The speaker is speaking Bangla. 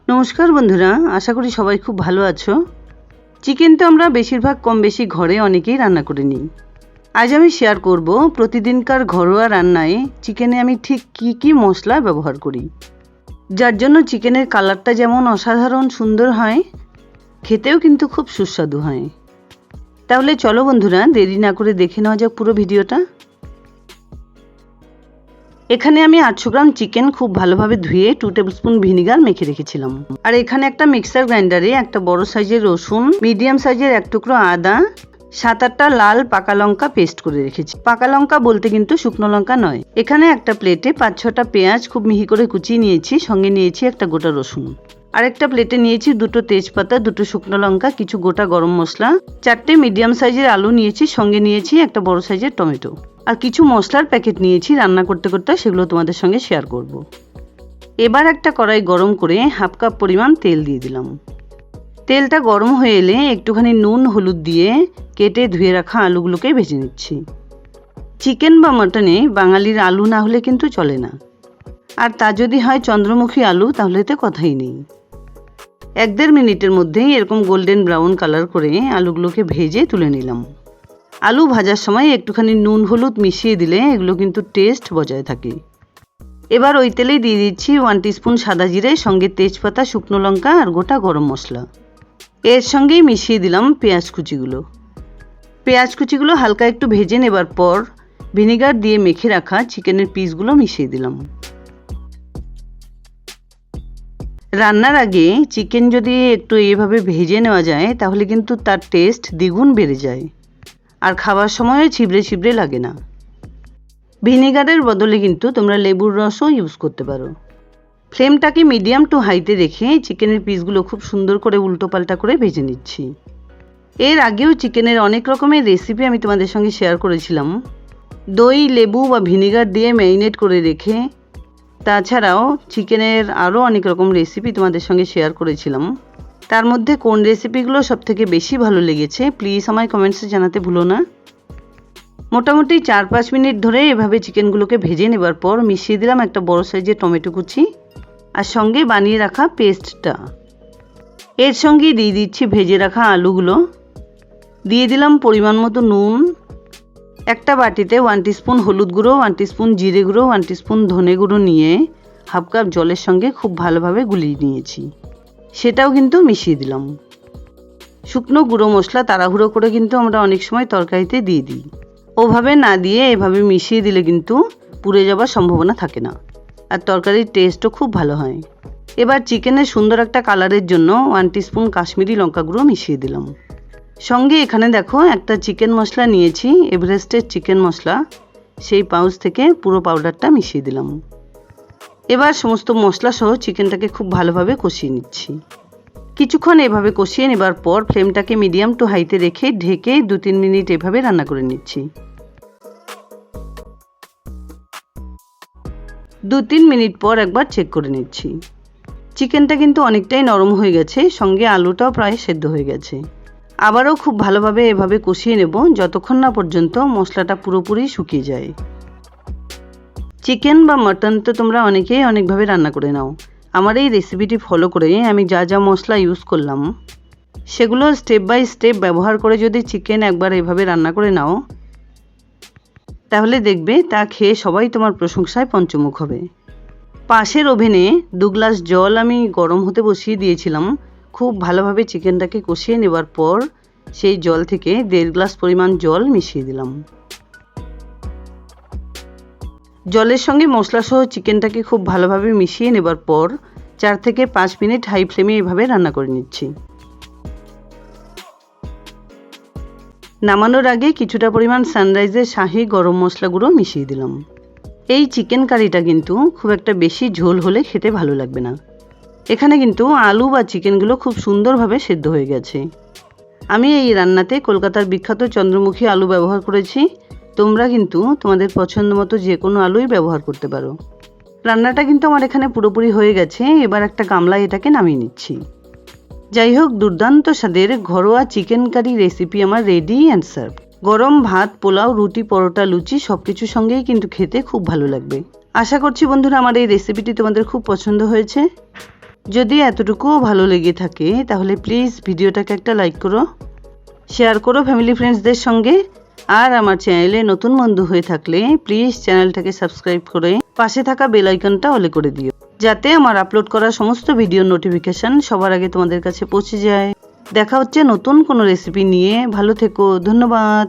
নমস্কার বন্ধুরা, আশা করি সবাই খুব ভালো আছো। চিকেন তো আমরা বেশিরভাগ কম বেশি ঘরে অনেকেই রান্না করে নিই। আজ আমি শেয়ার করব প্রতিদিনকার ঘরোয়া রান্নায় চিকেনে আমি ঠিক কি মশলা ব্যবহার করি, যার জন্য চিকেনের কালারটা যেমন অসাধারণ সুন্দর হয়, খেতেও কিন্তু খুব সুস্বাদু হয়। তাহলে চলো বন্ধুরা, দেরি না করে দেখে নেওয়া যাক পুরো ভিডিওটা। এখানে আমি 800 গ্রাম চিকেন খুব ভালোভাবে ধুয়ে 2 টেবিলস্পুন ভিনিগার মেখে রেখেছিলাম। আর এখানে একটা মিক্সার গ্রাইন্ডারে একটা বড় সাইজের রসুন, মিডিয়াম সাইজের এক টুকরো আদা, 7-8টা লাল পাকা লঙ্কা পেস্ট করে রেখেছি। পাকা লঙ্কা বলতে কিন্তু শুকনো লঙ্কা নয়। এখানে একটা প্লেটে 5-6টা পেঁয়াজ খুব মিহি করে কুচিয়ে নিয়েছি, সঙ্গে নিয়েছি একটা গোটা রসুন। আরেকটা প্লেটে নিয়েছি 2টো তেজপাতা, 2টো শুকনো লঙ্কা, কিছু গোটা গরম মশলা, 4টে মিডিয়াম সাইজের আলু নিয়েছি, সঙ্গে নিয়েছি একটা বড় সাইজের টমেটো, আর কিছু মশলার প্যাকেট নিয়েছি। রান্না করতে করতে সেগুলো তোমাদের সঙ্গে শেয়ার করব। এবার একটা কড়াই গরম করে 1/2 কাপ পরিমাণ তেল দিয়ে দিলাম। তেলটা গরম হয়ে এলে একটুখানি নুন হলুদ দিয়ে কেটে ধুয়ে রাখা আলুগুলোকে ভেজে নিচ্ছি। চিকেন বা মটনে বাঙালির আলু না হলে কিন্তু চলে না, আর তা যদি হয় চন্দ্রমুখী আলু, তাহলে তো কথাই নেই। 1-1.5 মিনিটের মধ্যেই এরকম গোল্ডেন ব্রাউন কালার করে আলুগুলোকে ভেজে তুলে নিলাম। আলু ভাজার সময় একটুখানি নুন হলুদ মিশিয়ে দিলে এগুলো কিন্তু টেস্ট বজায় থাকে। এবার ওই তেলেই দিয়ে দিচ্ছি 1 টিস্পুন সাদা জিরে, সঙ্গে তেজপাতা, শুকনো লঙ্কা আর গোটা গরম মশলা। এর সঙ্গেই মিশিয়ে দিলাম পেঁয়াজ কুচিগুলো হালকা একটু ভেজে নেবার পর ভিনিগার দিয়ে মেখে রাখা চিকেনের পিসগুলো মিশিয়ে দিলাম। রান্নার আগে চিকেন যদি একটু এভাবে ভেজে নেওয়া যায় তাহলে কিন্তু তার টেস্ট দ্বিগুণ বেড়ে যায়, আর খাবার সময়ও ছিবড়ে ছিবড়ে লাগে না। ভিনিগারের বদলে কিন্তু তোমরা লেবুর রসও ইউজ করতে পারো। ফ্লেমটাকে মিডিয়াম টু হাইতে রেখে চিকেনের পিসগুলো খুব সুন্দর করে উল্টো পাল্টা করে ভেজে নিচ্ছি। এর আগেও চিকেনের অনেক রকমের রেসিপি আমি তোমাদের সঙ্গে শেয়ার করেছিলাম। দই, লেবু বা ভিনিগার দিয়ে ম্যারিনেট করে রেখে, তাছাড়াও চিকেনের আরও অনেক রকম রেসিপি তোমাদের সঙ্গে শেয়ার করেছিলাম। তার মধ্যে কোন রেসিপিগুলো সবথেকে বেশি ভালো লেগেছে প্লিজ আমায় কমেন্টসে জানাতে ভুলো না। মোটামুটি 4-5 মিনিট ধরে এভাবে চিকেনগুলোকে ভেজে নেবার পর মিশিয়ে দিলাম একটা বড় সাইজের টমেটো কুচি আর সঙ্গে বানিয়ে রাখা পেস্টটা। এর সঙ্গে দিয়ে দিচ্ছি ভেজে রাখা আলুগুলো, দিয়ে দিলাম পরিমাণ মতো নুন। একটা বাটিতে 1 টিস্পুন হলুদ গুঁড়ো, 1 টিস্পুন জিরে গুঁড়ো, 1 টিস্পুন ধনে গুঁড়ো নিয়ে 1/2 কাপ জলের সঙ্গে খুব ভালোভাবে গুলিয়ে নিয়েছি, সেটাও কিন্তু মিশিয়ে দিলাম। শুকনো গুঁড়ো মশলা তাড়াহুড়ো করে কিন্তু আমরা অনেক সময় তরকারিতে দিয়ে দিই। ওভাবে না দিয়ে এভাবে মিশিয়ে দিলে কিন্তু পুড়ে যাবার সম্ভাবনা থাকে না, আর তরকারির টেস্টও খুব ভালো হয়। এবার চিকেনের সুন্দর একটা কালারের জন্য 1 টিস্পুন কাশ্মীরি লঙ্কা গুঁড়ো মিশিয়ে দিলাম। সঙ্গে এখানে দেখো একটা চিকেন মশলা নিয়েছি, এভারেস্টের চিকেন মশলা, সেই পাউচ থেকে পুরো পাউডারটা মিশিয়ে দিলাম। এবার সমস্ত মশলা সহ চিকেনটাকে খুব ভালোভাবে কষিয়ে নিচ্ছি। কিছুক্ষণ এভাবে কষিয়ে নেবার পর ফ্লেমটাকে মিডিয়াম টু হাইতে রেখে ঢেকে 2-3 মিনিট এভাবে রান্না করে নিচ্ছি। 2-3 মিনিট পর একবার চেক করে নিচ্ছি। চিকেনটা কিন্তু অনেকটাই নরম হয়ে গেছে, সঙ্গে আলুটাও প্রায় সেদ্ধ হয়ে গেছে। আবারও খুব ভালোভাবে এভাবে কষিয়ে নেব যতক্ষণ না পর্যন্ত মশলাটা পুরোপুরি শুকিয়ে যায়। চিকেন বা মটন তো তোমরা অনেকেই অনেকভাবে রান্না করে নাও। আমার এই রেসিপিটি ফলো করে আমি যা যা মশলা ইউজ করলাম সেগুলো স্টেপ বাই স্টেপ ব্যবহার করে যদি চিকেন একবার এভাবে রান্না করে নাও, তাহলে দেখবে তা খেয়ে সবাই তোমার প্রশংসায় পঞ্চমুখ হবে। পাশের ওভেনে 2 গ্লাস জল আমি গরম হতে বসিয়ে দিয়েছিলাম। খুব ভালোভাবে চিকেনটাকে কষিয়ে নেবার পর সেই জল থেকে 1.5 গ্লাস পরিমাণ জল মিশিয়ে দিলাম। জলের সঙ্গে মশলা সহ চিকেনটাকে খুব ভালোভাবে মিশিয়ে নেবার পর 4 থেকে 5 মিনিট হাই ফ্লেমে এভাবে রান্না করে নিচ্ছি। নামানোর আগে কিছুটা পরিমাণ সানরাইজের শাহি গরম মশলা গুঁড়ো মিশিয়ে দিলাম। এই চিকেন কারিটা কিন্তু খুব একটা বেশি ঝোল হলে খেতে ভালো লাগবে না। এখানে কিন্তু আলু বা চিকেনগুলো খুব সুন্দরভাবে সেদ্ধ হয়ে গেছে। আমি এই রান্নাতে কলকাতার বিখ্যাত চন্দ্রমুখী আলু ব্যবহার করেছি। তোমরা কিন্তু তোমাদের পছন্দ মতো যে কোনো আলুই ব্যবহার করতে পারো। রান্নাটা কিন্তু আমার এখানে পুরোপুরি হয়ে গেছে। এবার একটা গামলায় এটাকে নামিয়ে নিচ্ছি। যাই হোক, দুর্দান্ত স্বাদের ঘরোয়া চিকেন কারি রেসিপি আমার রেডি অ্যান্ড সার্ভ। গরম ভাত, পোলাও, রুটি, পরোটা, লুচি সব কিছুর সঙ্গেই কিন্তু খেতে খুব ভালো লাগবে। আশা করছি বন্ধুরা আমার এই রেসিপিটি তোমাদের খুব পছন্দ হয়েছে। যদি এতটুকুও ভালো লেগে থাকে তাহলে প্লিজ ভিডিওটাকে একটা লাইক করো, শেয়ার করো ফ্যামিলি ফ্রেন্ডসদের সঙ্গে। আর আমার চ্যানেলে নতুন বন্ধু হয়ে থাকলে প্লিজ চ্যানেলটাকে সাবস্ক্রাইব করে পাশে থাকা বেল আইকনটা অলে করে দিও, যাতে আমার আপলোড করা সমস্ত ভিডিওর নোটিফিকেশন সবার আগে তোমাদের কাছে পৌঁছে যায়। দেখা হচ্ছে নতুন কোনো রেসিপি নিয়ে। ভালো থেকো, ধন্যবাদ।